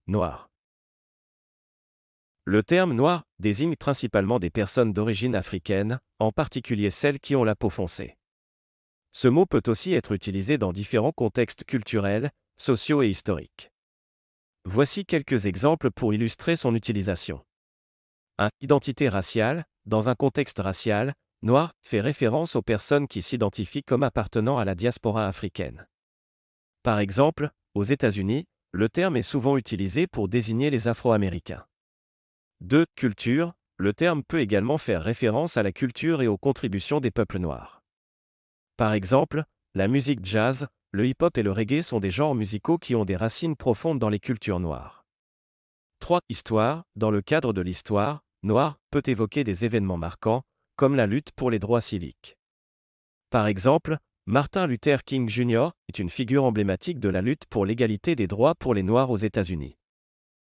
Noir. Le terme noir désigne principalement des personnes d'origine africaine, en particulier celles qui ont la peau foncée. Ce mot peut aussi être utilisé dans différents contextes culturels, sociaux et historiques. Voici quelques exemples pour illustrer son utilisation. 1. Identité raciale. Dans un contexte racial, noir fait référence aux personnes qui s'identifient comme appartenant à la diaspora africaine. Par exemple, aux États-Unis, le terme est souvent utilisé pour désigner les Afro-Américains. 2. Culture. Le terme peut également faire référence à la culture et aux contributions des peuples noirs. Par exemple, la musique jazz, le hip-hop et le reggae sont des genres musicaux qui ont des racines profondes dans les cultures noires. 3. Histoire. Dans le cadre de l'histoire, noir peut évoquer des événements marquants, comme la lutte pour les droits civiques. Par exemple, Martin Luther King Jr. est une figure emblématique de la lutte pour l'égalité des droits pour les Noirs aux États-Unis.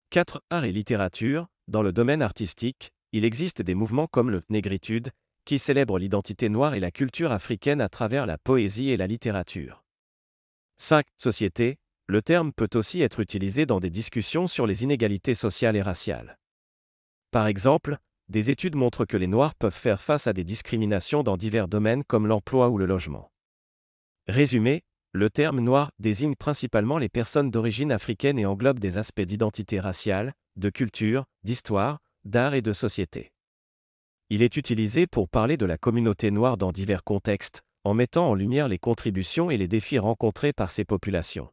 4. Art et littérature. Dans le domaine artistique, il existe des mouvements comme le Négritude, qui célèbrent l'identité noire et la culture africaine à travers la poésie et la littérature. 5. Société. Le terme peut aussi être utilisé dans des discussions sur les inégalités sociales et raciales. Par exemple, des études montrent que les Noirs peuvent faire face à des discriminations dans divers domaines comme l'emploi ou le logement. Résumé, le terme noir désigne principalement les personnes d'origine africaine et englobe des aspects d'identité raciale, de culture, d'histoire, d'art et de société. Il est utilisé pour parler de la communauté noire dans divers contextes, en mettant en lumière les contributions et les défis rencontrés par ces populations.